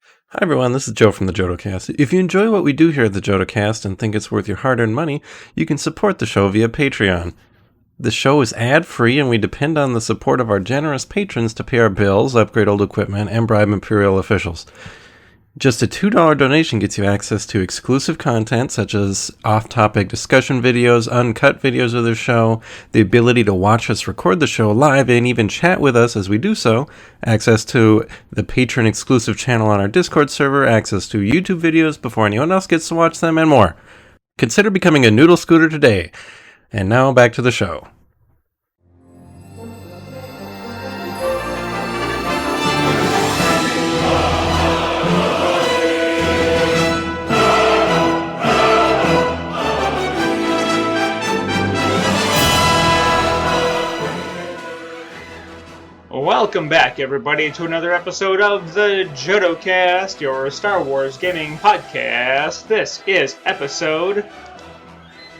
Hi everyone, this is Joe from the Jodo Cast. If you enjoy what we do here at the Jodo Cast and think it's worth your hard-earned money, you can support the show via Patreon. The show is ad-free and we depend on the support of our generous patrons to pay our bills, upgrade old equipment, and bribe Imperial officials. Just a $2 donation gets you access to exclusive content such as off-topic discussion videos, uncut videos of the show, the ability to watch us record the show live and even chat with us as we do so, access to the patron exclusive channel on our Discord server, access to YouTube videos before anyone else gets to watch them, and more. Consider becoming a Noodle Scooter today. And now back to the show. Welcome back, everybody, to another episode of the Jodo Cast, your Star Wars gaming podcast. This is episode,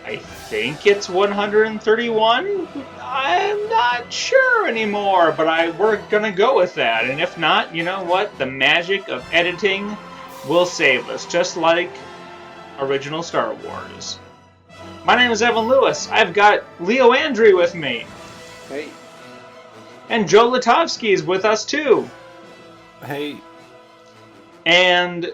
I think it's 131? I'm not sure anymore, but we're gonna go with that. And if not, you know what? The magic of editing will save us, just like original Star Wars. My name is Evan Lewis. I've got Leo Andrew with me. Hey. And Joe Latovsky is with us too. Hey. And,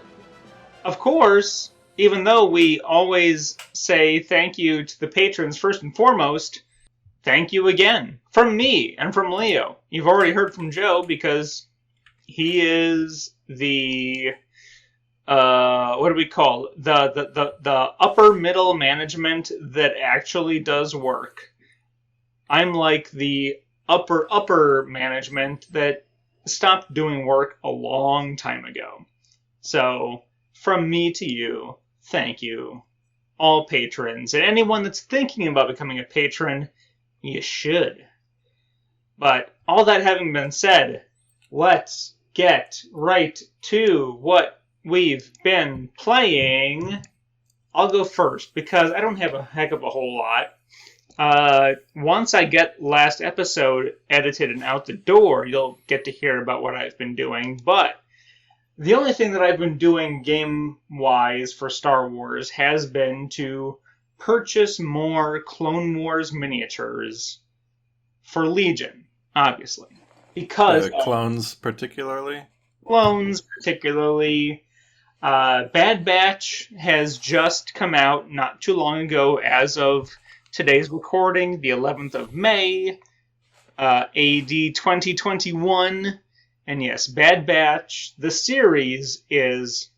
of course, even though we always say thank you to the patrons first and foremost, thank you again from me and from Leo. You've already heard from Joe because he is the, what do we call it? The upper middle management that actually does work. I'm like the upper management that stopped doing work a long time ago. So, from me to you, thank you, all patrons. And anyone that's thinking about becoming a patron, you should. But all that having been said, let's get right to what we've been playing. I'll go first because I don't have a heck of a whole lot. Once I get last episode edited and out the door, you'll get to hear about what I've been doing. But the only thing that I've been doing game-wise for Star Wars has been to purchase more Clone Wars miniatures for Legion, obviously. Because clones particularly? Clones particularly. Bad Batch has just come out not too long ago as of today's recording, the 11th of May, AD 2021. And yes, Bad Batch, the series, is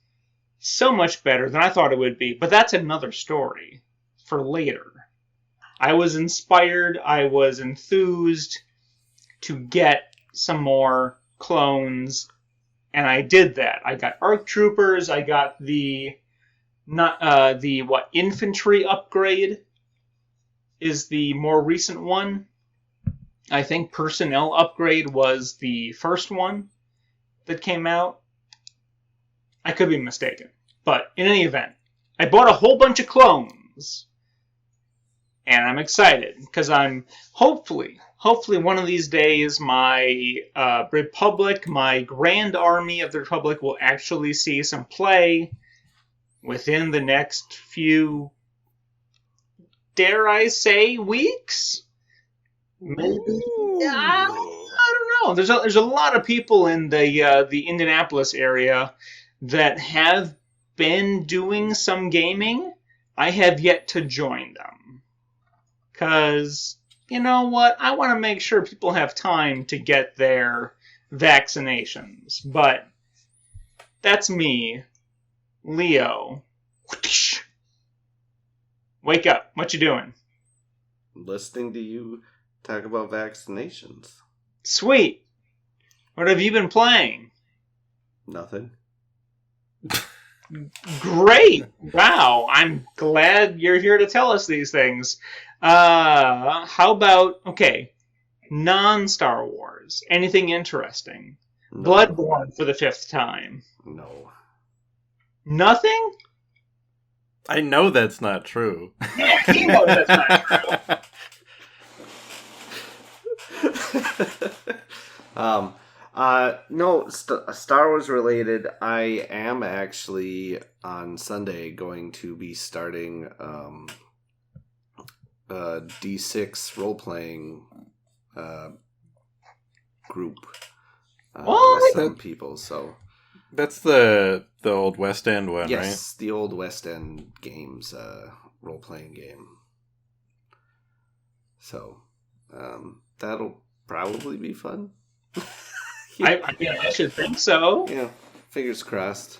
so much better than I thought it would be. But that's another story for later. I was inspired, I was enthused to get some more clones, and I did that. I got ARC Troopers, I got the infantry upgrade is the more recent one. I think personnel upgrade was the first one that came out. I could be mistaken. But in any event, I bought a whole bunch of clones. And I'm excited because I'm hopefully one of these days my Republic, my Grand Army of the Republic will actually see some play within the next few, dare I say, weeks? Maybe. I don't know. There's a lot of people in the Indianapolis area that have been doing some gaming. I have yet to join them. Because, you know what? I want to make sure people have time to get their vaccinations. But that's me, Leo. Wake up. What you doing? Listening to you talk about vaccinations. Sweet. What have you been playing? Nothing. Great. Wow. I'm glad you're here to tell us these things. How about, non-Star Wars. Anything interesting? No. Bloodborne for the 5th time. No. Nothing? I know that's not true. Yeah, he knows that's not true. No, Star Wars related. I am actually on Sunday going to be starting a D6 role playing group What? with some people. So That's the old West End one, right? yes, the old West End games role playing game. So that'll probably be fun. I should think so. Yeah, fingers crossed.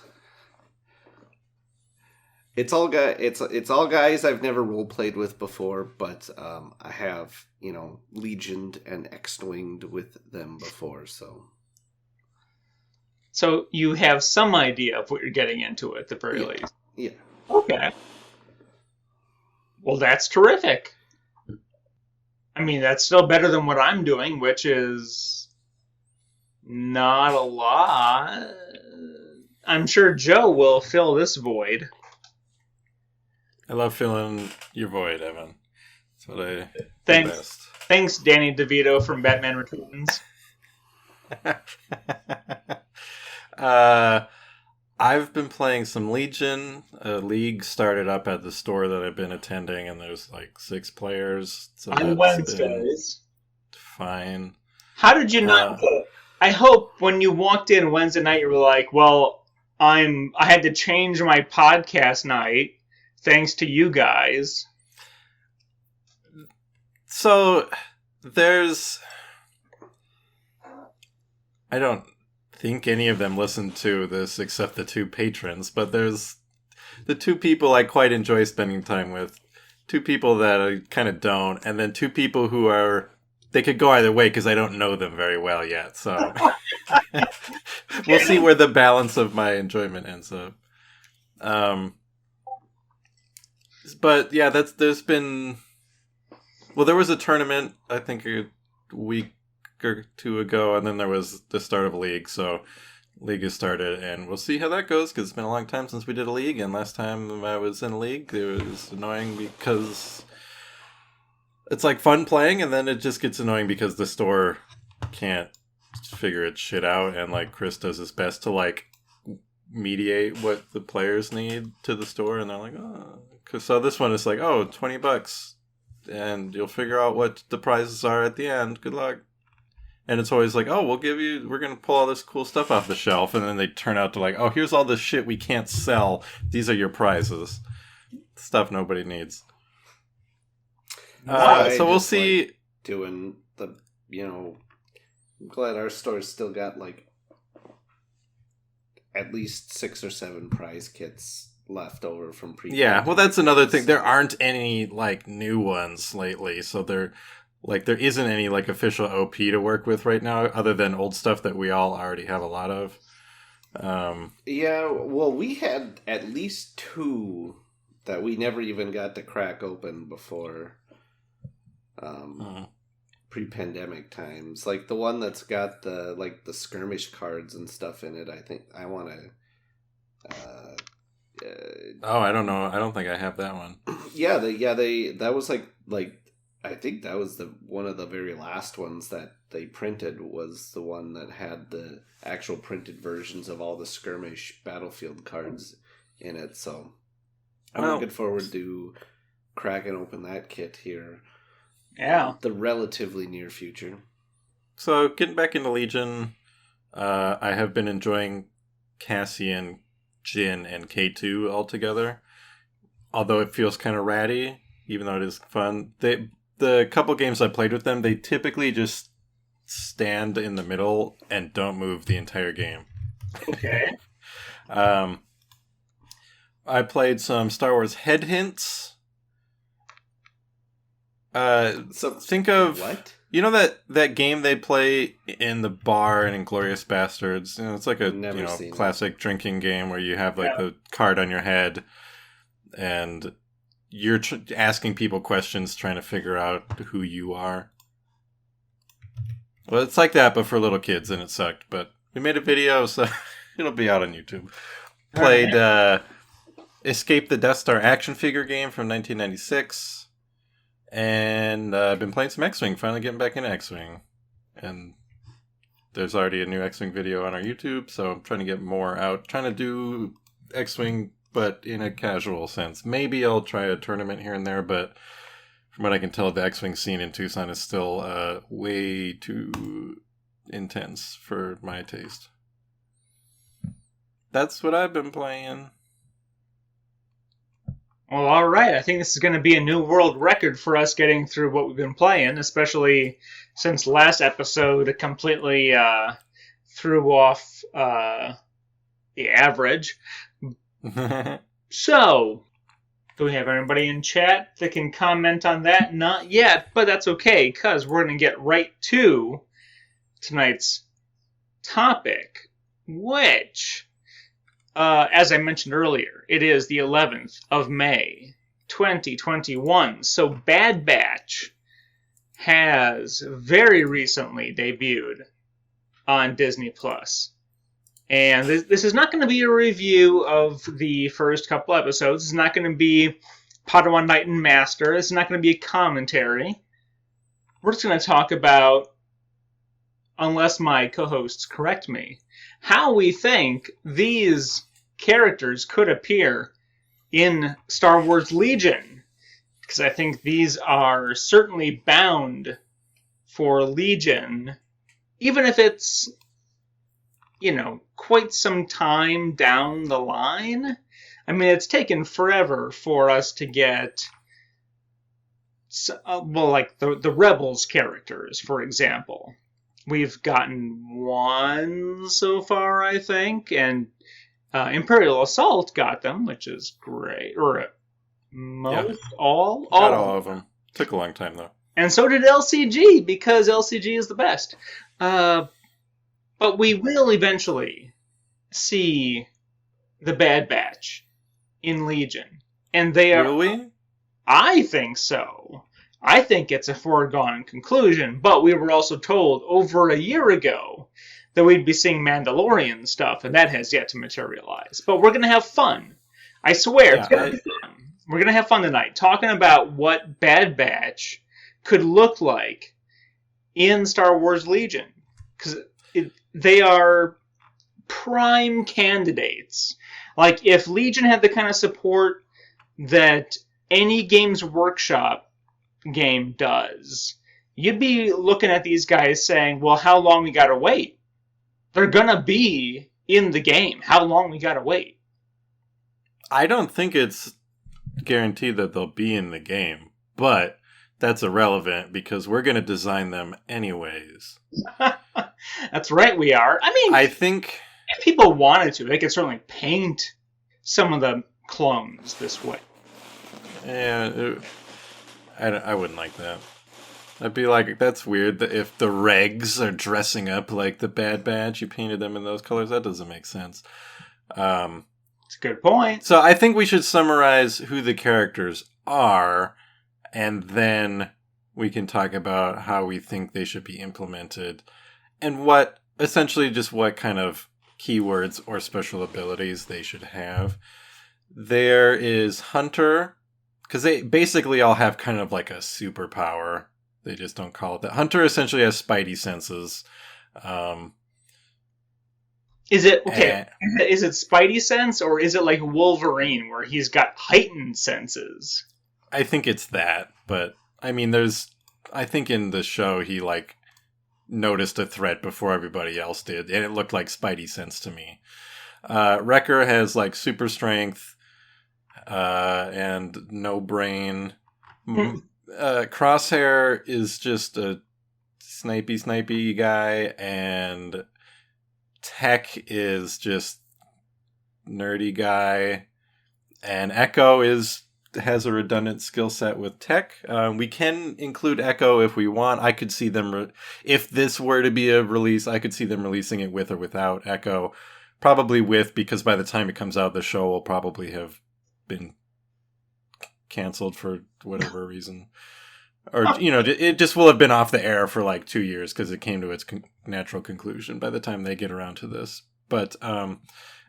It's all guy. It's all guys I've never role played with before, but I have legioned and X-winged with them before. So you have some idea of what you're getting into at the very Yeah. least. Yeah, Okay. Well, that's terrific. I mean, that's still better than what I'm doing, which is not a lot. I'm sure Joe will fill this void. I love filling your void, Evan. That's what I do Thanks. best. Thanks, Danny DeVito from Batman Returns. I've been playing some Legion. A league started up at the store that I've been attending, and there's like 6 players. So On that's been Wednesdays. fine. How did you not go? I hope when you walked in Wednesday night, you were like, "Well, I had to change my podcast night thanks to you guys." So I don't think any of them listen to this except the 2 patrons, but there's the 2 people I quite enjoy spending time with, 2 people that I kind of don't, and then 2 people who they could go either way because I don't know them very well yet. So we'll see where the balance of my enjoyment ends up. But yeah, there's been. Well, there was a tournament, I think a week or 2 ago, and then there was the start of a league, so league has started, and we'll see how that goes, because it's been a long time since we did a league, and last time I was in a league, it was annoying because it's like fun playing, and then it just gets annoying because the store can't figure its shit out, and like Chris does his best to like mediate what the players need to the store, and they're like, oh. So this one is like, oh, $20, and you'll figure out what the prizes are at the end. Good luck. And it's always like, oh, we're going to pull all this cool stuff off the shelf. And then they turn out to like, oh, here's all this shit we can't sell. These are your prizes. Stuff nobody needs. So we'll see. Like doing the, I'm glad our store's still got like at least 6 or 7 prize kits left over from previous. Yeah, well, that's another thing. There aren't any like new ones lately, so there isn't any like official OP to work with right now, other than old stuff that we all already have a lot of. Yeah, well, we had at least 2 that we never even got to crack open before pre-pandemic times. Like the one that's got the skirmish cards and stuff in it. I think I want to. I don't know. I don't think I have that one. Yeah, that was like I think that was one of the very last ones that they printed was the one that had the actual printed versions of all the skirmish battlefield cards in it. So I'm looking forward to cracking open that kit here. Yeah, the relatively near future. So getting back into Legion, I have been enjoying Cassian, Jin, and K2 all together. Although it feels kind of ratty, even though it is fun. The couple games I played with them, they typically just stand in the middle and don't move the entire game. okay. I played some Star Wars Head Hints. So think of what? You know that game they play in the bar in Inglourious Bastards? It's like a classic drinking game where you have like the card on your head and you're asking people questions trying to figure out who you are. Well, it's like that, but for little kids, and it sucked. But we made a video, so it'll be out on YouTube. Played Escape the Death Star action figure game from 1996. And I've been playing some X-Wing, finally getting back into X-Wing. And there's already a new X-Wing video on our YouTube, so I'm trying to get more out. Trying to do X-Wing, but in a casual sense. Maybe I'll try a tournament here and there, but from what I can tell, the X-Wing scene in Tucson is still way too intense for my taste. That's what I've been playing. Well, all right. I think this is going to be a new world record for us getting through what we've been playing, especially since last episode completely threw off the average. So, do we have anybody in chat that can comment on that? Not yet, but that's okay, because we're going to get right to tonight's topic, which... as I mentioned earlier, it is the 11th of May, 2021. So Bad Batch has very recently debuted on Disney+. And this is not going to be a review of the first couple episodes. It's not going to be Padawan Knight and Master. It's not going to be a commentary. We're just going to talk about, unless my co-hosts correct me, how we think these characters could appear in Star Wars Legion. Because I think these are certainly bound for Legion, even if it's, quite some time down the line. I mean, it's taken forever for us to get, like the Rebels characters, for example. We've gotten one so far, I think, and Imperial Assault got them, which is great. Or all Got all of them. Took a long time, though. And so did LCG, because LCG is the best. But we will eventually see the Bad Batch in Legion. And they are... Will we? I think so. I think it's a foregone conclusion, but we were also told over a year ago that we'd be seeing Mandalorian stuff, and that has yet to materialize. But we're going to have fun. I swear, it's going to be fun. We're going to have fun tonight, talking about what Bad Batch could look like in Star Wars Legion. Because they are prime candidates. Like, if Legion had the kind of support that any Games Workshop game does, you'd be looking at these guys saying, well, how long we gotta wait? They're gonna be in the game. How long we gotta wait? I don't think it's guaranteed that they'll be in the game, but that's irrelevant because we're gonna design them anyways. That's right, we are. I mean, I think if people wanted to, they could certainly paint some of the clones this way. Yeah, I wouldn't like that. I'd be like, that's weird that if the regs are dressing up like the Bad Batch, you painted them in those colors. That doesn't make sense. It's a good point. So I think we should summarize who the characters are, and then we can talk about how we think they should be implemented, and what kind of keywords or special abilities they should have. There is Hunter, because they basically all have kind of like a superpower. They just don't call it that. Hunter essentially has spidey senses. Is it okay? Is it spidey sense, or is it like Wolverine, where he's got heightened senses? I think it's that, but I mean, I think in the show he like noticed a threat before everybody else did, and it looked like spidey sense to me. Wrecker has like super strength, and no brain. Crosshair is just a snipey guy, and Tech is just nerdy guy, and Echo has a redundant skill set with Tech. We can include Echo if we want. I could see them, if this were to be a release, I could see them releasing it with or without Echo. Probably with, because by the time it comes out, the show will probably have been canceled for whatever reason. Or, it just will have been off the air for like 2 years because it came to its natural conclusion by the time they get around to this. But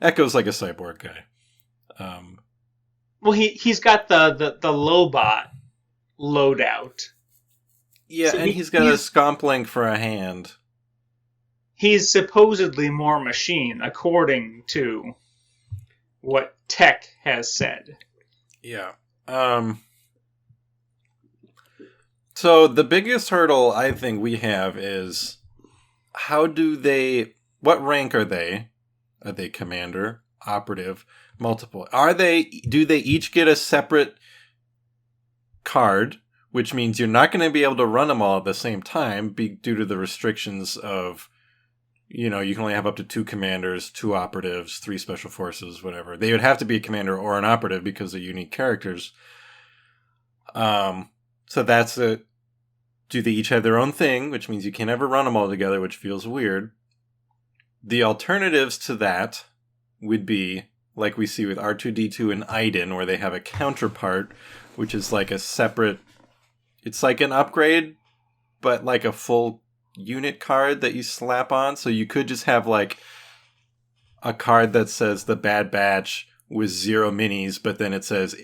Echo's like a cyborg guy. Well, he's got the Lobot loadout. Yeah, so and he's got a scomp link for a hand. he's supposedly more machine, according to what Tech has said. Yeah. So the biggest hurdle I think we have is what rank are they? Are they commander, operative, multiple? Do they each get a separate card, which means you're not going to be able to run them all at the same time due to the restrictions of, you can only have up to 2 commanders, 2 operatives, 3 special forces, whatever. They would have to be a commander or an operative because they're unique characters. So that's it. Do they each have their own thing, which means you can never run them all together, which feels weird. The alternatives to that would be, like we see with R2-D2 and Iden, where they have a counterpart, which is like a separate... It's like an upgrade, but like a full unit card that you slap on. So you could just have like a card that says the Bad Batch with 0 minis, but then it says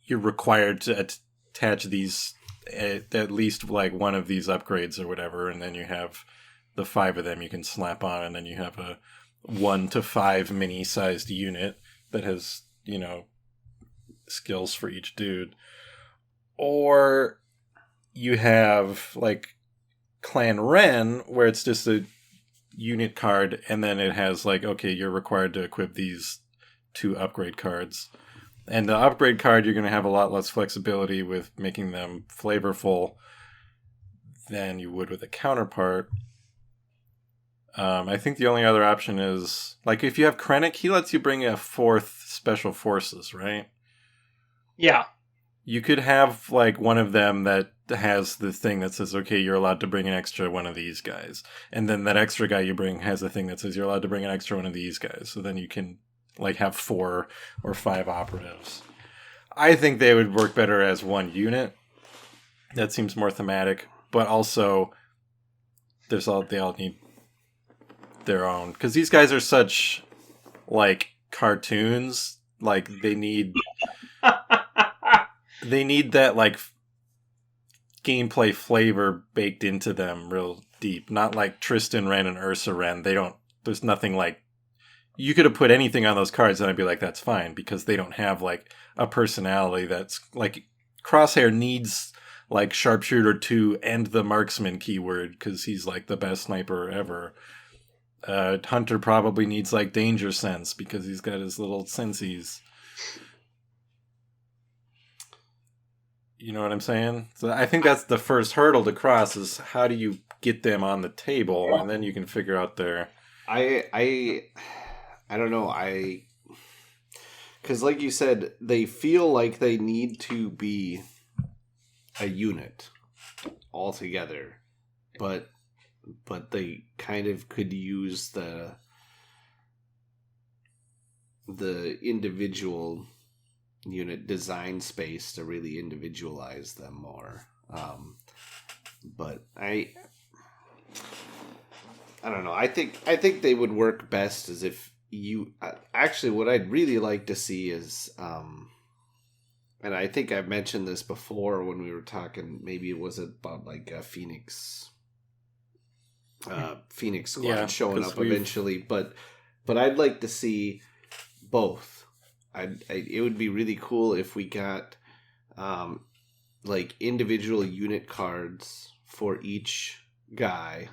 you're required to attach these... at least like one of these upgrades or whatever, and then you have the 5 of them you can slap on, and then you have a 1 to 5 mini sized unit that has, skills for each dude. Or you have like Clan Ren, where it's just a unit card, and then it has like, okay, you're required to equip these 2 upgrade cards. And the upgrade card, you're going to have a lot less flexibility with making them flavorful than you would with a counterpart. I think the only other option is, like, if you have Krennic, he lets you bring a 4th special forces, right? Yeah. You could have, like, one of them that has the thing that says, okay, you're allowed to bring an extra one of these guys. And then that extra guy you bring has a thing that says you're allowed to bring an extra one of these guys. So then you can... like have 4 or 5 operatives. I think they would work better as one unit. That seems more thematic, but also they all need their own, because these guys are such like cartoons. Like they need that like gameplay flavor baked into them real deep. Not like Tristan Wren and Ursa Wren. There's nothing like. You could have put anything on those cards and I'd be like, that's fine, because they don't have like a personality that's like... Crosshair needs like Sharpshooter 2 and the Marksman keyword because he's like the best sniper ever. Hunter probably needs like Danger Sense because he's got his little sensies. You know what I'm saying? So I think that's the first hurdle to cross, is how do you get them on the table, and then you can figure out their... I don't know. Because like you said, they feel like they need to be a unit altogether, but they kind of could use the individual unit design space to really individualize them more. But I don't know. I think they would work best as if you... Actually, what I'd really like to see is, and I think I've mentioned this before when we were talking, maybe it was about like a Phoenix Squad showing up eventually, but I'd like to see both. It would be really cool if we got like individual unit cards for each guy.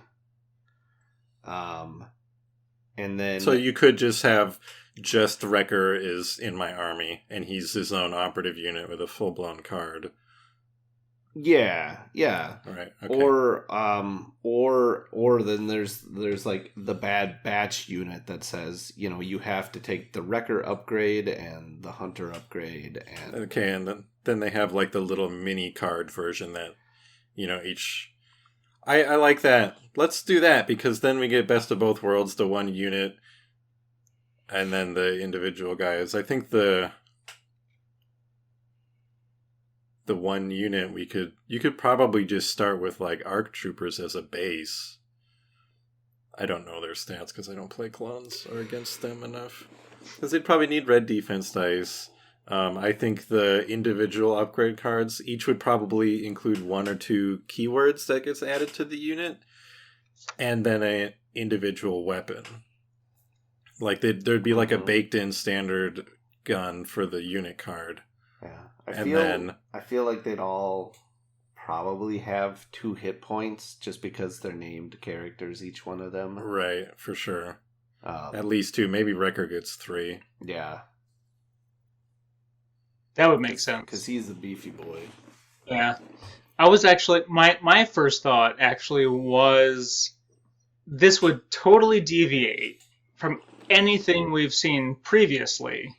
And then... So you could just have just Wrecker is in my army, and he's his own operative unit with a full-blown card. Yeah. All right. Okay. Or then there's like the Bad Batch unit that says, you have to take the Wrecker upgrade and the Hunter upgrade. And okay, and then they have like the little mini card version that, each... I like that. Let's do that, because then we get best of both worlds, the one unit, and then the individual guys. I think the one unit you could probably just start with like ARC Troopers as a base. I don't know their stats because I don't play clones or against them enough. Because they'd probably need red defense dice. I think the individual upgrade cards each would probably include 1 or 2 keywords that gets added to the unit, and then individual weapon. Like there'd be like a baked-in standard gun for the unit card. Yeah, I feel like they'd all probably have 2 hit points just because they're named characters, each one of them. Right, for sure. At least 2. Maybe Wrecker gets 3. Yeah. That would make sense. Because he's the beefy boy. Yeah. I was actually... My first thought actually was this would totally deviate from anything we've seen previously.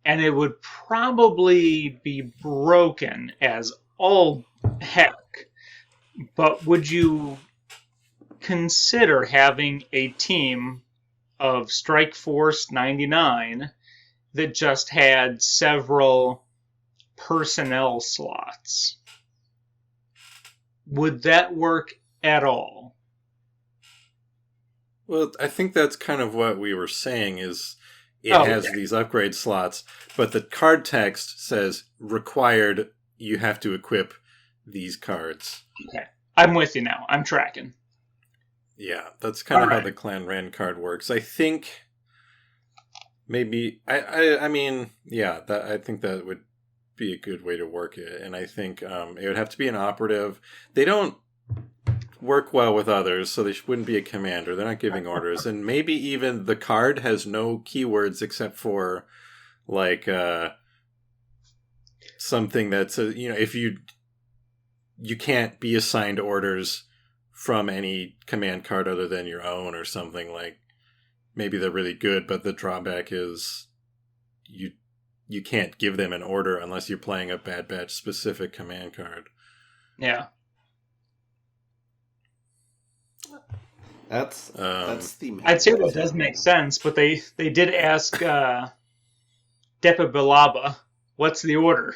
And it would probably be broken as all heck. But would you consider having a team of Strike Force 99 that just had several personnel slots? Would that work at all? Well, I think that's kind of what we were saying is it has these upgrade slots, but the card text says required, you have to equip these cards. Okay. I'm with you now. I'm tracking. Yeah, that's kind of how the Clan Ren card works. I think maybe I mean, yeah, I think that would be a good way to work it, and I think it would have to be an operative. They don't work well with others, so they wouldn't be a commander. They're not giving orders, and maybe even the card has no keywords except for like something that's if you can't be assigned orders from any command card other than your own or something. Like maybe they're really good, but the drawback is you can't give them an order unless you're playing a Bad Batch specific command card. Yeah. That's the... I'd say that does make sense, but they did ask Depa Bilaba, what's the order?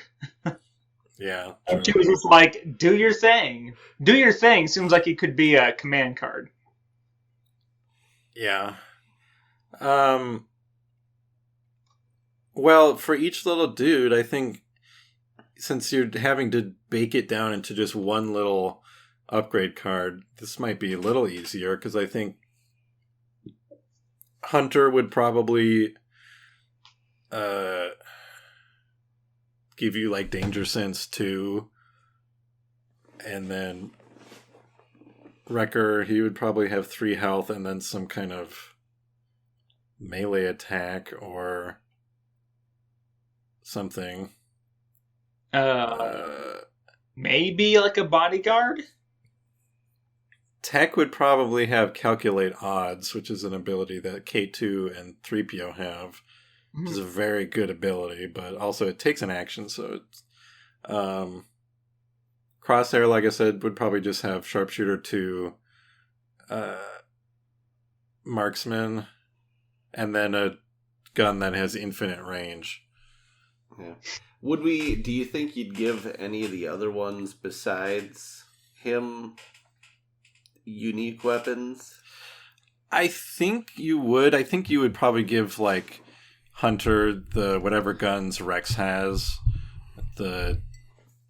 Yeah. And she was just like, do your thing. Do your thing. Seems like it could be a command card. Yeah. Well, for each little dude, I think since you're having to bake it down into just one little upgrade card, this might be a little easier, because I think Hunter would probably give you like Danger Sense 2, and then Wrecker, he would probably have 3 health and then some kind of melee attack or something. Maybe like a bodyguard? Tech would probably have Calculate Odds, which is an ability that K2 and 3PO have. Which is a very good ability, but also it takes an action, so it's... Crosshair, like I said, would probably just have Sharpshooter 2, Marksman, and then a gun that has infinite range. Yeah. Do you think you'd give any of the other ones besides him unique weapons? I think you would. I think you would probably give, like, Hunter the whatever guns Rex has. The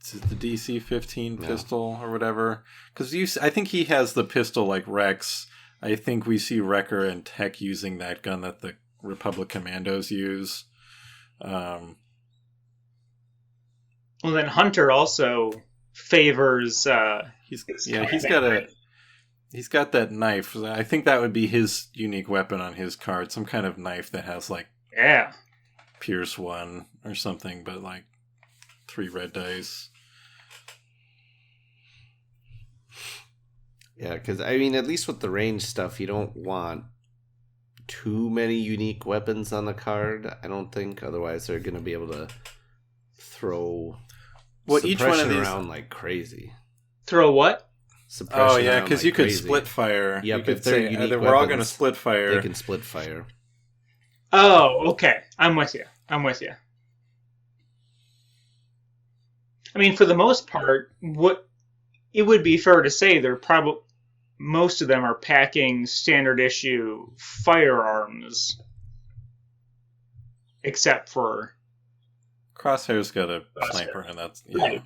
DC-15 pistol or whatever. Because I think he has the pistol like Rex. I think we see Wrecker and Tech using that gun that the Republic Commandos use. Well, then Hunter also favors... He's got that knife. I think that would be his unique weapon on his card. Some kind of knife that has like Pierce 1 or something, but like 3 red dice. Yeah, because I mean, at least with the range stuff, you don't want too many unique weapons on the card. I don't think. Otherwise, they're going to be able to throw each one of these around like crazy. Throw what? Suppression. Oh yeah, because like you could crazy. split fire. Yep, you could if they're unique we're weapons, all going to split fire. They can split fire. Oh, okay. I'm with you. I mean, for the most part, it would be fair to say they're probably most of them are packing standard issue firearms, except for Crosshair's got a sniper, and that's yeah.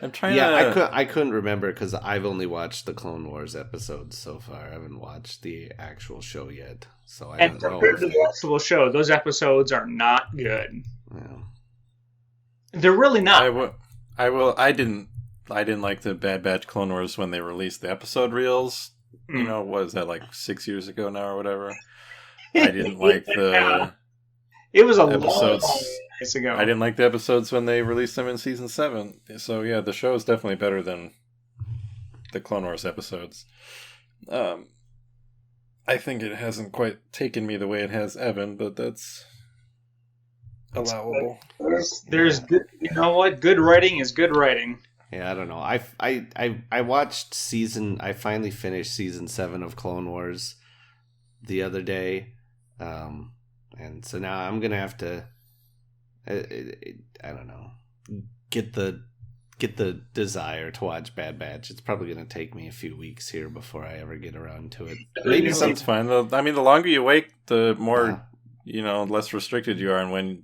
I'm trying Yeah, to. I couldn't remember because I've only watched the Clone Wars episodes so far. I haven't watched the actual show yet, so I And don't know. compared to the actual show, those episodes are not good. Yeah. They're really not. I will. I didn't like the Bad Batch Clone Wars when they released the episode reels. You know, what is that, like 6 years ago now or whatever? I didn't like the It was a episodes. long time ago. I didn't like the episodes when they released them in season 7. So yeah, the show is definitely better than the Clone Wars episodes. I think it hasn't quite taken me the way it has Evan, but that's allowable. There's good, you know what? Good writing is good writing. Yeah, I don't know. I watched I finally finished season 7 of Clone Wars the other day, and so now I'm gonna have to, I don't know, get the desire to watch Bad Batch. It's probably gonna take me a few weeks here before I ever get around to it. Maybe it's fine. I mean, the longer you wait, the more less restricted you are, and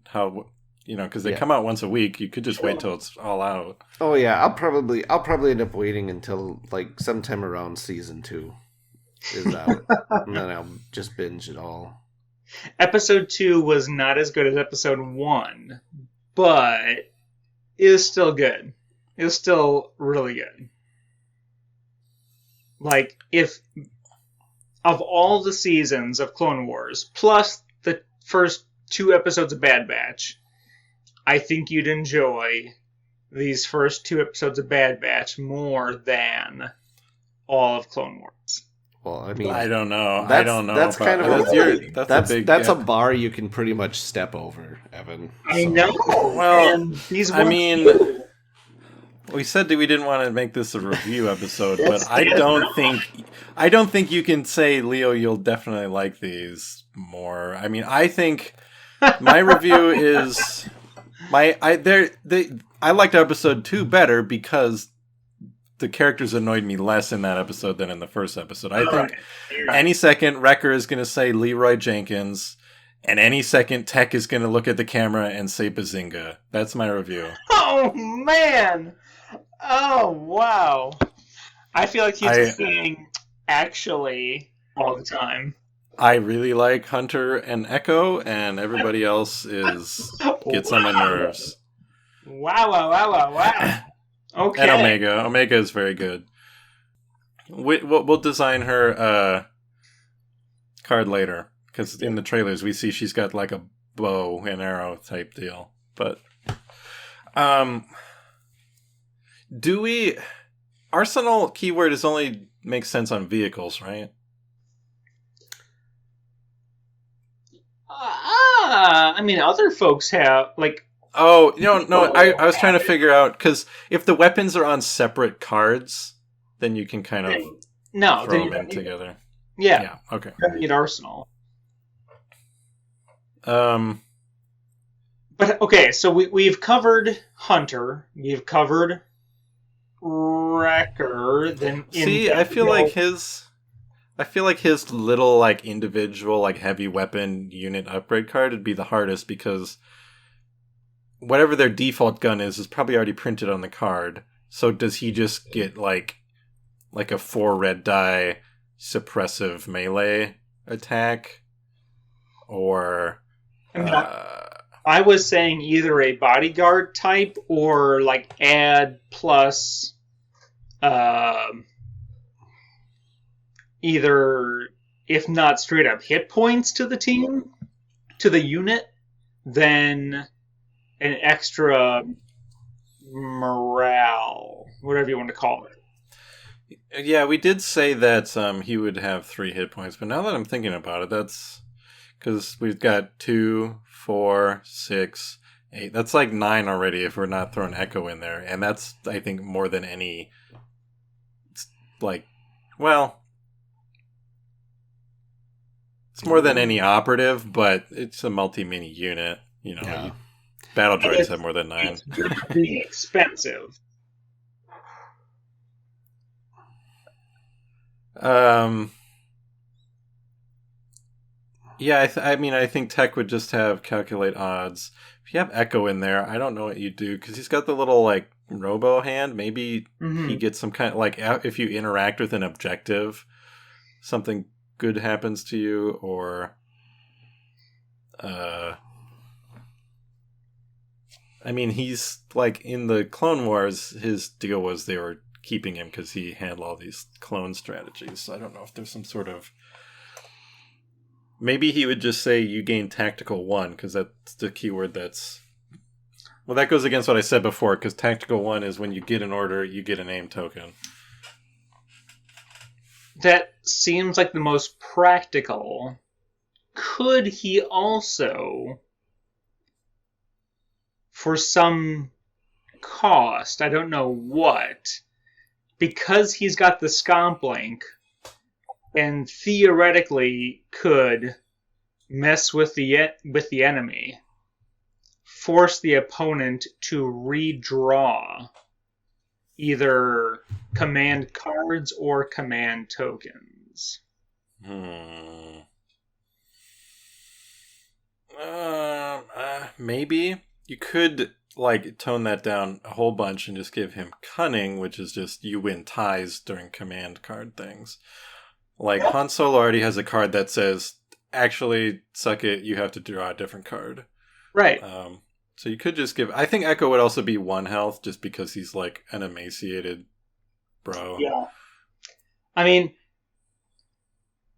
because they come out once a week. You could just wait till it's all out. Oh yeah, I'll probably end up waiting until like sometime around season 2 is out, and then I'll just binge it all. Episode 2 was not as good as episode 1, but it is still good. It was still really good. Like, if of all the seasons of Clone Wars, plus the first 2 episodes of Bad Batch, I think you'd enjoy these first 2 episodes of Bad Batch more than all of Clone Wars. Well, I mean, I don't know. That's kind of that's a a bar you can pretty much step over, Evan. I know. Well, I mean, we said that we didn't want to make this a review episode, but I don't think you can say, Leo, you'll definitely like these more. I mean, I think my review is I liked episode 2 better because the characters annoyed me less in that episode than in the first episode. I think any second Wrecker is going to say Leroy Jenkins, and any second Tech is going to look at the camera and say Bazinga. That's my review. Oh, man! Oh, wow. I feel like he's saying actually all the time. I really like Hunter and Echo, and everybody else gets on my nerves. Wow. Okay. And Omega. Omega is very good. We'll design her card later, because in the trailers we see she's got like a bow and arrow type deal. But Arsenal keyword only makes sense on vehicles, right? I mean, other folks have, like... Oh, no, I was trying to figure out, because if the weapons are on separate cards, then you can kind of throw them in together. Yeah. Okay. You need Arsenal. But, okay, so we've covered Hunter, we've covered Wrecker, then... I feel like his little, like, individual, like, heavy weapon unit upgrade card would be the hardest, because whatever their default gun is probably already printed on the card. So does he just get, like a 4 red die suppressive melee attack? Or... I was saying either a bodyguard type or, like, add plus... either, if not straight up hit points to the team, to the unit, then an extra morale, whatever you want to call it. Yeah, we did say that he would have 3 hit points, but now that I'm thinking about it, that's because we've got 2, 4, 6, 8. That's like 9 already if we're not throwing Echo in there, and that's, I think, more than any. It's more than any operative, but it's a multi-mini unit. Yeah. Battle droids have more than 9. It's being expensive. Yeah, I think Tech would just have calculate odds. if you have Echo in there, I don't know what you do, because he's got the little, like, robo hand. Maybe he gets some kind of, like, if you interact with an objective, something good happens to you, or... I mean, he's, like, in the Clone Wars, his deal was they were keeping him because he had all these clone strategies. So I don't know if there's some sort of... Maybe he would just say you gain Tactical 1, because that's the keyword that's... Well, that goes against what I said before, because Tactical 1 is when you get an order, you get a name token. That seems like the most practical. Could he also, for some cost, I don't know what, because he's got the Scomp link, and theoretically could mess with the enemy, force the opponent to redraw either command cards or command tokens. Maybe you could, like, tone that down a whole bunch and just give him Cunning, which is just you win ties during command card things. Like, Han Solo already has a card that says, actually, suck it, you have to draw a different card. Right. So you could just give... I think Echo would also be 1 health, just because he's, like, an emaciated bro. Yeah. I mean,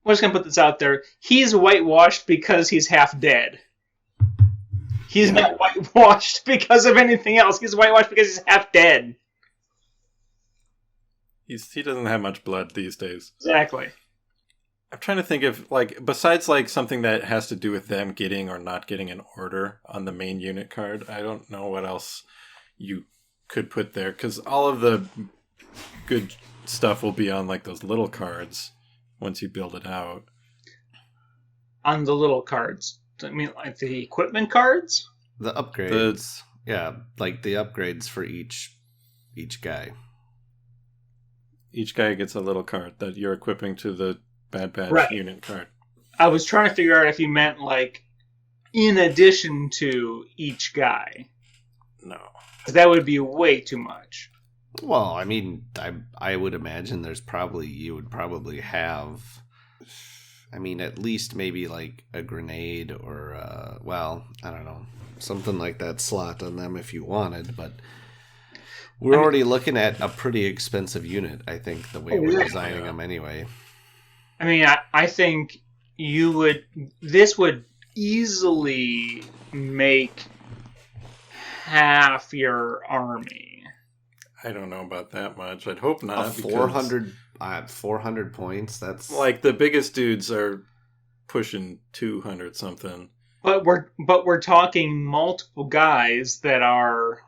we're just going to put this out there. He's whitewashed because he's half dead. He's not whitewashed because of anything else. He's whitewashed because he's half dead. He doesn't have much blood these days. Exactly. I'm trying to think of, like, besides, like, something that has to do with them getting or not getting an order on the main unit card, I don't know what else you could put there, because all of the good stuff will be on, like, those little cards once you build it out. On the little cards. I mean, like the equipment cards? The upgrades. Yeah, like the upgrades for each guy. Each guy gets a little card that you're equipping to the Bad Batch Right. unit card. I was trying to figure out if you meant, like, in addition to each guy. No. 'Cause that would be way too much. Well, I mean, I would imagine you would probably have, I mean, at least maybe like a grenade or, well, I don't know, something like that slot on them if you wanted, but we're already looking at a pretty expensive unit, I think, the way we're designing them anyway. I mean, I think this would easily make half your army. I don't know about that much. I'd hope not. 400 points, that's... Like, the biggest dudes are pushing 200 something. But we're talking multiple guys that are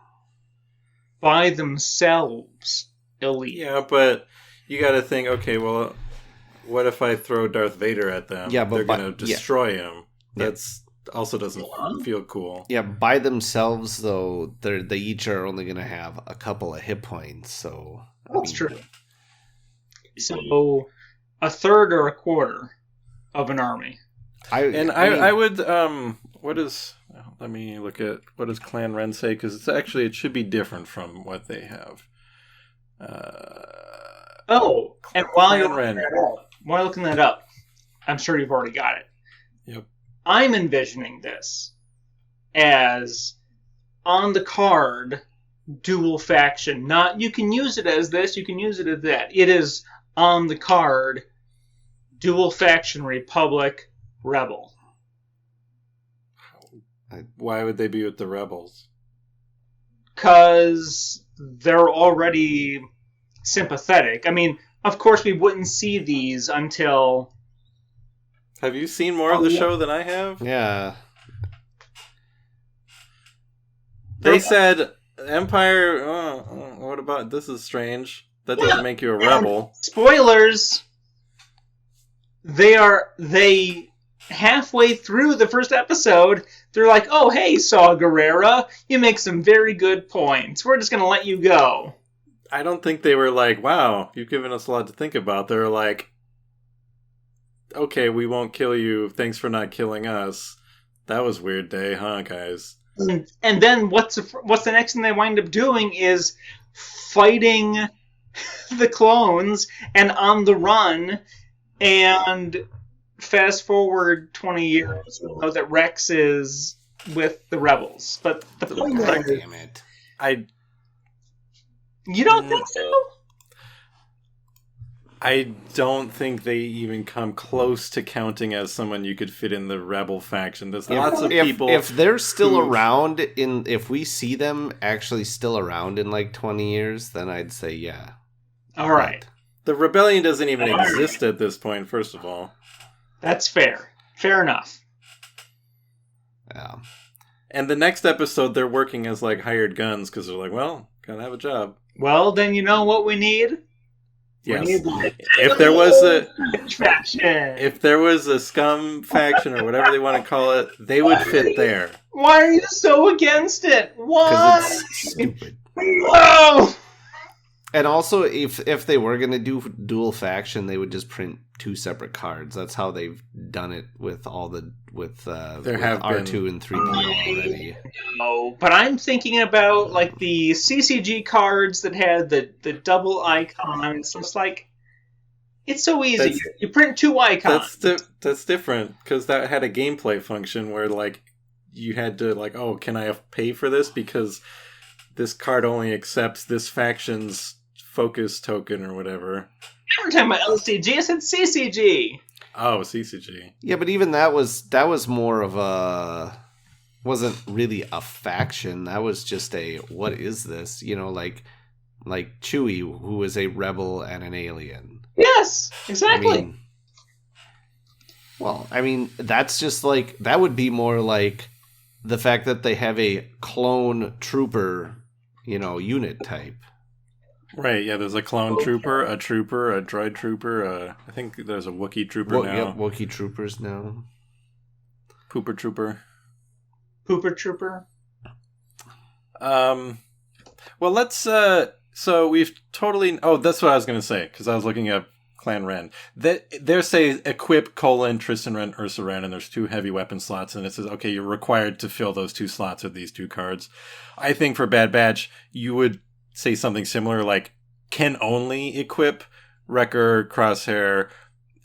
by themselves elite. Yeah, but you gotta think, okay, well, what if I throw Darth Vader at them? Yeah, but they're gonna destroy him. That's also doesn't feel cool. Yeah, by themselves, though, they each are only going to have a couple of hit points, so... That's true. So, a third or a quarter of an army. I would, what is... Let me look at, what does Clan Ren say? Because it should be different from what they have. And while you're looking that up, I'm sure you've already got it. Yep. I'm envisioning this as on the card dual faction. Not you can use it as this, you can use it as that. It is on the card dual faction Republic Rebel. Why would they be with the rebels? Because they're already sympathetic. I mean, of course we wouldn't see these until... Have you seen more of the show than I have? Yeah. They said, Empire, what about, this is strange. That doesn't make you a rebel. Spoilers! They halfway through the first episode, they're like, oh, hey, Saw Gerrera, you make some very good points. We're just going to let you go. I don't think they were like, wow, you've given us a lot to think about. They were like, okay, we won't kill you. Thanks for not killing us. That was a weird day, huh, guys? And then what's the next thing they wind up doing is fighting the clones and on the run. And fast forward 20 years, we know that Rex is with the rebels. But the point God is, damn it. you don't think so? I don't think they even come close to counting as someone you could fit in the rebel faction. There's lots of people. If they're still around if we see them actually still around in like 20 years, then I'd say yeah. All right. The rebellion doesn't even exist at this point, first of all. That's fair. Fair enough. Yeah. And the next episode, they're working as like hired guns because they're like, well, gotta have a job. Well, then you know what we need? Yes. We need the If there was a faction. if there was a scum faction or whatever they want to call it, they would fit there. Why are you so against it? Why? Because it's stupid. Whoa! And also, if they were going to do dual faction, they would just print two separate cards. That's how they've done it with all the with R2 and 3PO already. No, but I'm thinking about like the CCG cards that had the double icons. It's like it's so easy. You print two icons. That's different because that had a gameplay function where like you had to like, oh, can I pay for this because this card only accepts this faction's focus token or whatever. Every time about LCG, I said CCG. Oh, CCG. Yeah, but even that was more of a wasn't really a faction. That was just a what is this? You know, like Chewie, who is a rebel and an alien. Yes, exactly. I mean, that's just like that would be more like the fact that they have a clone trooper, unit type. Right, yeah, there's a clone trooper, a droid trooper, I think there's a Wookiee trooper now. Yep, Wookiee troopers now. Pooper trooper. Pooper trooper. Well, let's, so we've totally, that's what I was going to say, because I was looking up Clan Ren. They say equip Tristan Ren, Ursa Ren, and there's 2 heavy weapon slots, and it says, okay, you're required to fill those 2 slots with these 2 cards. I think for Bad Batch, you would say something similar like can only equip Wrecker, Crosshair,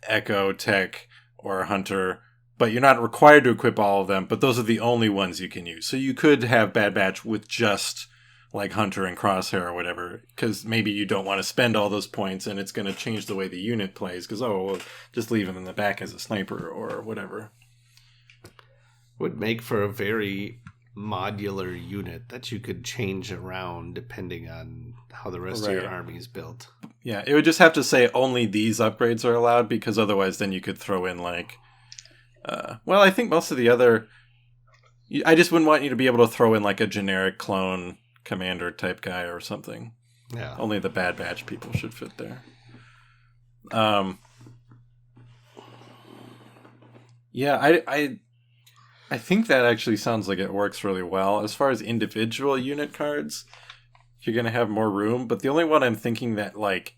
Echo, Tech, or Hunter, but you're not required to equip all of them, but those are the only ones you can use. So you could have Bad Batch with just like Hunter and Crosshair or whatever, because maybe you don't want to spend all those points and it's going to change the way the unit plays, because, just leave him in the back as a sniper or whatever. Would make for a very modular unit that you could change around depending on how the rest of your army is built. Yeah, it would just have to say only these upgrades are allowed, because otherwise then you could throw in like I think most of the other I just wouldn't want you to be able to throw in like a generic clone commander type guy or something. Yeah. Only the Bad Batch people should fit there. Yeah, I think that actually sounds like it works really well. As far as individual unit cards, you're going to have more room. But the only one I'm thinking that, like,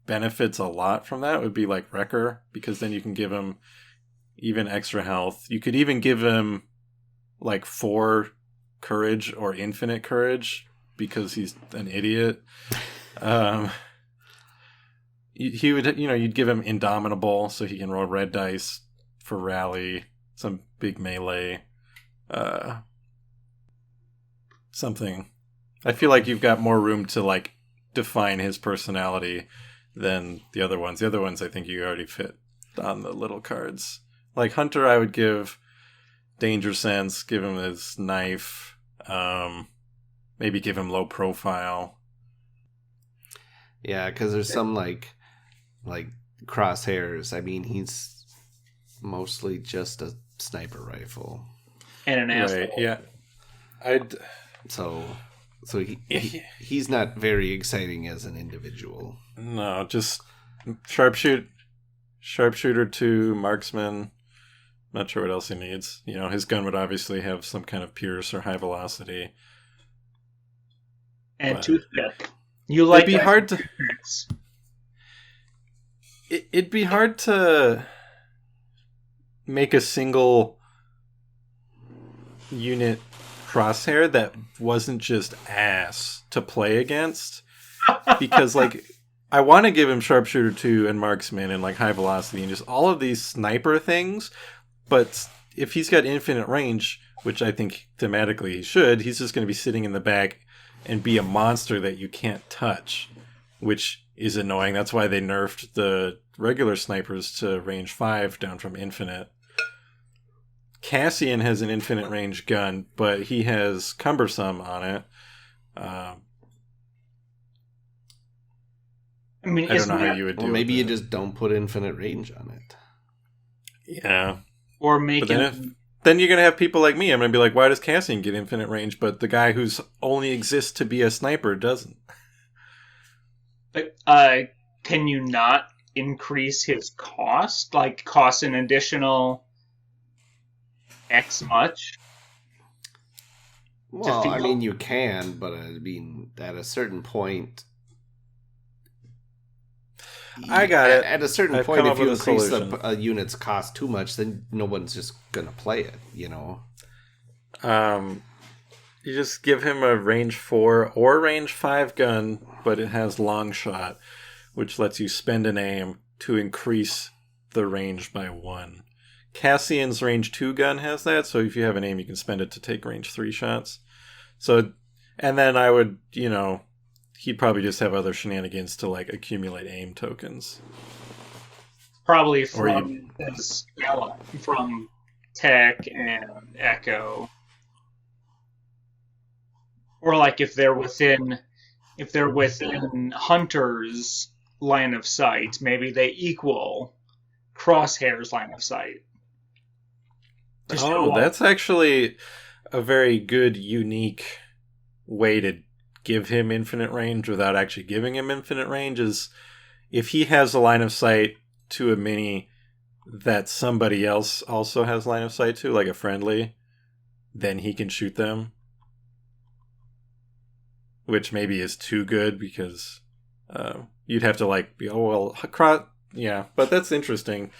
benefits a lot from that would be, like, Wrecker. Because then you can give him even extra health. You could even give him, like, 4 courage or infinite courage. Because he's an idiot. He would, you'd give him Indomitable. So he can roll red dice for rally. Some big melee, something. I feel like you've got more room to like define his personality than the other ones. The other ones I think you already fit on the little cards. Like Hunter, I would give Danger Sense, give him his knife, maybe give him low profile. Yeah, because there's some like Crosshairs. I mean, he's mostly just a sniper rifle and an asshole. Right, yeah. So he's not very exciting as an individual. No, just sharpshooter 2, marksman. Not sure what else he needs. His gun would obviously have some kind of pierce or high velocity. And toothpick. You like it'd be hard to. It'd be hard to make a single unit Crosshair that wasn't just ass to play against. Because, like, I want to give him Sharpshooter 2 and Marksman and, like, High Velocity and just all of these sniper things. But if he's got infinite range, which I think thematically he should, he's just going to be sitting in the back and be a monster that you can't touch, which is annoying. That's why they nerfed the regular snipers to range 5 down from infinite. Cassian has an infinite range gun, but he has Cumbersome on it. I mean, don't know how you would do it. Or maybe you just don't put infinite range on it. Yeah. Or make Then you're going to have people like me. I'm going to be like, why does Cassian get infinite range, but the guy who's only exists to be a sniper doesn't? Can you not increase his cost? Like, cost an additional X much? Well, I mean, you can, but I mean, at a certain point... I got it. At a certain I've point, come if up you with a increase solution. the unit's cost too much, then no one's just going to play it, you know? You just give him a range 4 or range 5 gun, but it has long shot, which lets you spend an aim to increase the range by 1. Cassian's range 2 gun has that, so if you have an aim, you can spend it to take range 3 shots. So, and then I would, he'd probably just have other shenanigans to, like, accumulate aim tokens. Probably from from Tech and Echo. Or like if they're within Hunter's line of sight, maybe they equal Crosshair's line of sight. That's actually a very good, unique way to give him infinite range without actually giving him infinite range is if he has a line of sight to a mini that somebody else also has line of sight to, like a friendly, then he can shoot them. Which maybe is too good because you'd have to like be, yeah, but that's interesting.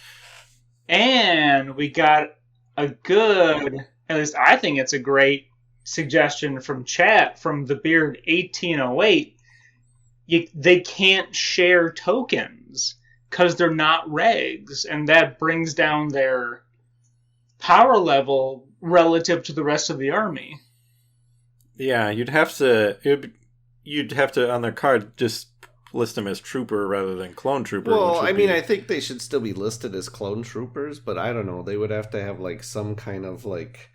And we got a good, at least I think it's a great suggestion from chat from the Beard 1808. They can't share tokens because they're not regs, and that brings down their power level relative to the rest of the army. Yeah, you'd have to on their card just list them as trooper rather than clone trooper. Well, I mean, I think they should still be listed as clone troopers, but I don't know. They would have to have like some kind of like.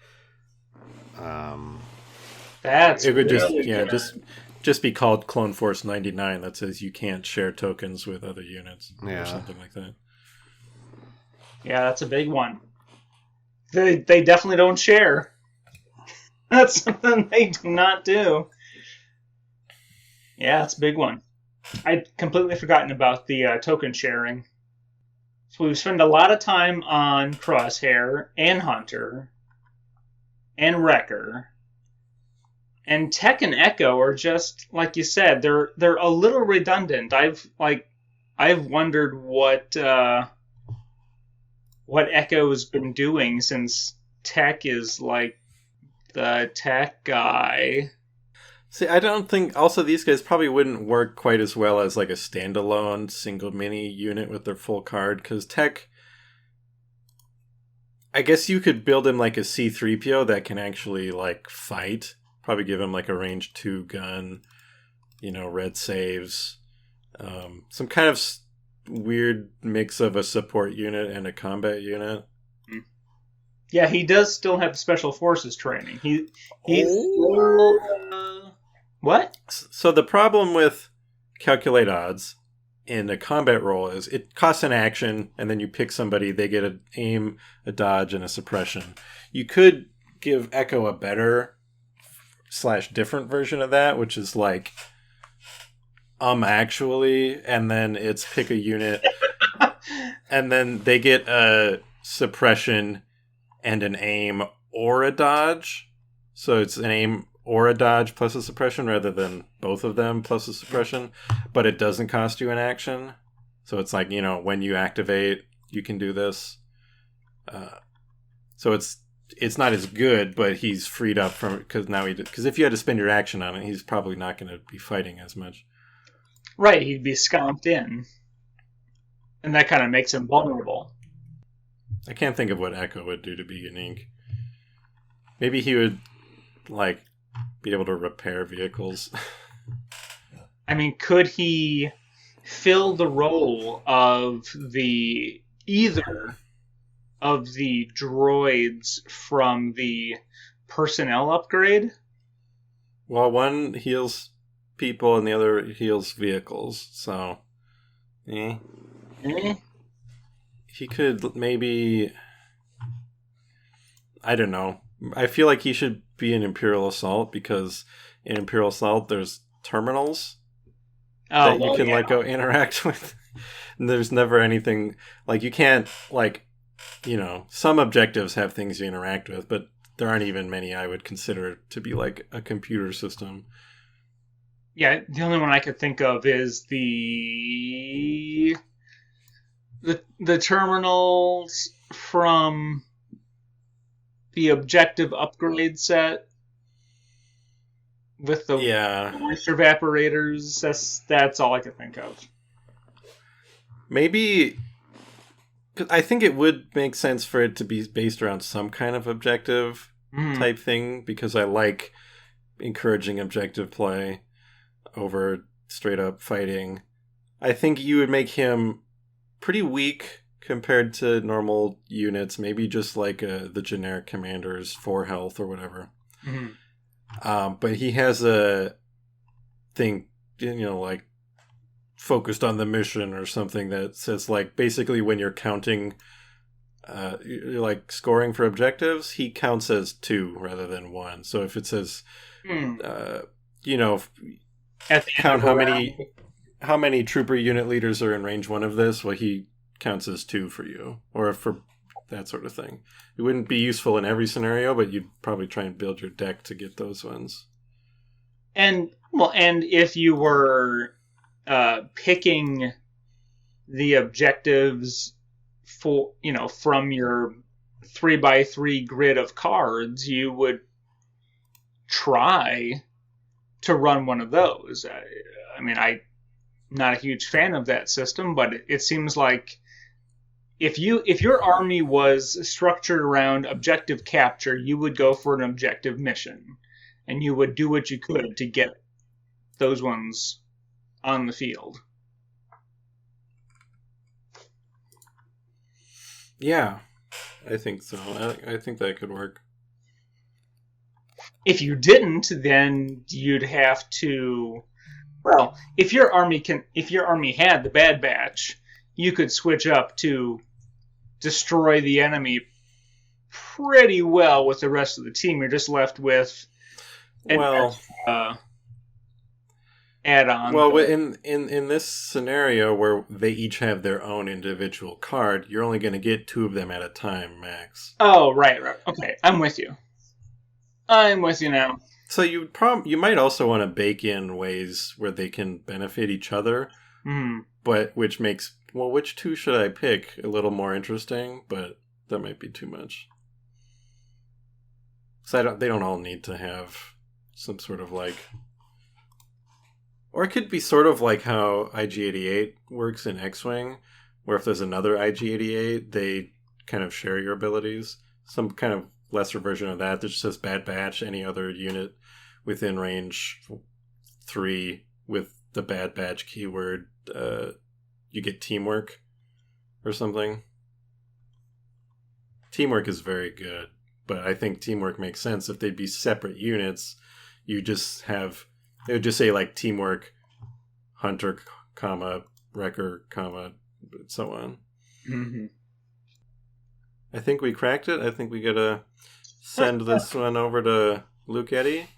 That's it would really just be called Clone Force 99 that says you can't share tokens with other units or something like that. Yeah, that's a big one. They definitely don't share. That's something they do not do. Yeah, it's a big one. I'd completely forgotten about the token sharing. So we've spent a lot of time on Crosshair and Hunter and Wrecker. And Tech and Echo are just, like you said, they're a little redundant. I've wondered what Echo's been doing since Tech is like the tech guy. See, I don't think... Also, these guys probably wouldn't work quite as well as, like, a standalone single mini unit with their full card, because Tech... I guess you could build him like a C-3PO that can actually, like, fight. Probably give him, like, a range 2 gun, red saves. Some kind of weird mix of a support unit and a combat unit. Yeah, he does still have special forces training. What? So the problem with calculate odds in a combat roll is it costs an action, and then you pick somebody, they get an aim, a dodge, and a suppression. You could give Echo a better / different version of that, which is like actually, and then it's pick a unit, and then they get a suppression and an aim or a dodge. So it's an aim or a dodge plus a suppression rather than both of them plus a suppression. But it doesn't cost you an action. So it's like, when you activate, you can do this. So it's it's not as good, but he's freed up from it because if you had to spend your action on it, he's probably not going to be fighting as much. Right, he'd be scomped in. And that kind of makes him vulnerable. I can't think of what Echo would do to be unique. Maybe he would, like, be able to repair vehicles. I mean, could he fill the role of either of the droids from the personnel upgrade? Well, one heals people and the other heals vehicles, so... Eh. He could maybe... I don't know. I feel like he should be an Imperial Assault, because in Imperial Assault there's terminals that you can like go interact with. And there's never anything... Like, you can't, like... You know, some objectives have things you interact with, but there aren't even many I would consider to be like a computer system. Yeah, the only one I could think of is the terminals from the objective upgrade set with the moisture evaporators. That's all I could think of. Maybe... I think it would make sense for it to be based around some kind of objective type thing, because I like encouraging objective play over straight up fighting. I think you would make him pretty weak compared to normal units, maybe just like the generic commander's 4 health or whatever. But he has a thing, like focused on the mission or something that says, like, basically when you're counting, you're like scoring for objectives, he counts as 2 rather than 1. So if it says, count how many trooper unit leaders are in range 1 of this, well, he counts as 2 for you, or for that sort of thing. It wouldn't be useful in every scenario, but you'd probably try and build your deck to get those ones. And if you were picking the objectives for, from your 3x3 grid of cards, you would try to run one of those. I mean, I'm not a huge fan of that system, but it seems like if your army was structured around objective capture, you would go for an objective mission, and you would do what you could to get those ones on the field. Yeah, I think so. I think that could work. If you didn't, then you'd have to... Well, if your army had the Bad Batch, you could switch up to destroy the enemy pretty well with the rest of the team. You're just left with add-on. Well, in this scenario where they each have their own individual card, you're only going to get 2 of them at a time, max. Oh, right. Okay, I'm with you. I'm with you now. So you might also want to bake in ways where they can benefit each other, but which makes, well, which 2 should I pick? A little more interesting, but that might be too much. So they don't all need to have some sort of like... Or it could be sort of like how IG-88 works in X-Wing, where if there's another IG-88, they kind of share your abilities. Some kind of lesser version of that just says Bad Batch, any other unit within range 3 with the Bad Batch keyword, you get teamwork or something. Teamwork is very good, but I think teamwork makes sense. If they'd be separate units, you just have... It would just say, like, teamwork, hunter, comma, wrecker, comma, so on. Mm-hmm. I think we cracked it. I think we gotta send this one over to Luke Eddy.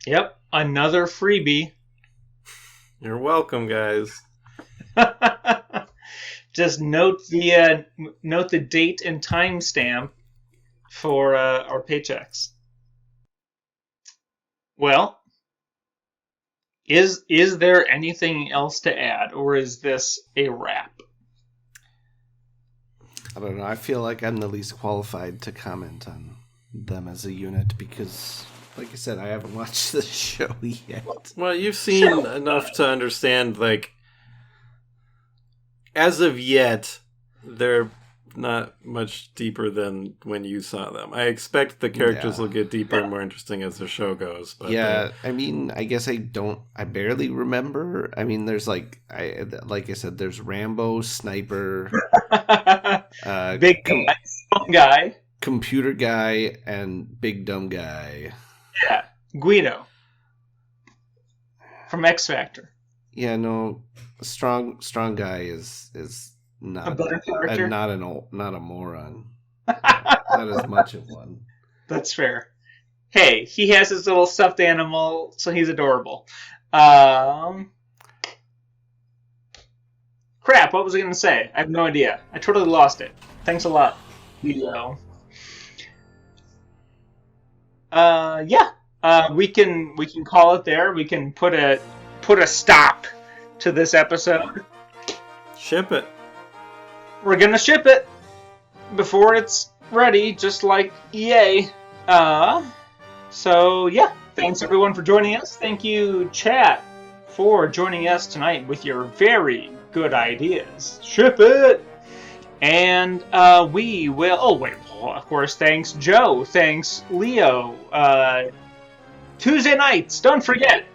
Yep, another freebie. You're welcome, guys. Just note the date and timestamp for our paychecks. Well, is there anything else to add, or is this a wrap? I don't know. I feel like I'm the least qualified to comment on them as a unit because, like I said, I haven't watched the show yet. Well, you've seen enough to understand, like, as of yet, they're not much deeper than when you saw them. I expect the characters will get deeper and more interesting as the show goes. But I mean, I guess I barely remember. I mean, there's like I said, there's Rambo, Sniper, big guy, strong guy, computer guy, and big dumb guy. Yeah, Guido from X Factor. Yeah, no, strong guy is not a better character, not a moron, not as much of one. That's fair. Hey, he has his little stuffed animal, so he's adorable. Crap, what was I going to say? I have no idea. I totally lost it. Thanks a lot, Guido. We can call it there. We can put a stop to this episode. Ship it. We're gonna ship it before it's ready, just like EA. So yeah, thanks everyone for joining us. Thank you, chat, for joining us tonight with your very good ideas. Ship it! And we will... Oh, wait. Of course, thanks, Joe. Thanks, Leo. Tuesday nights, don't forget.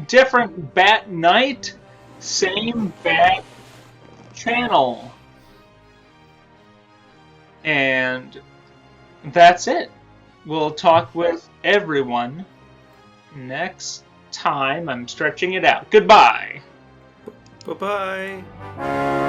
Different bat night, same bat channel. And that's it. We'll talk with everyone next time. I'm stretching it out. Goodbye. Bye-bye.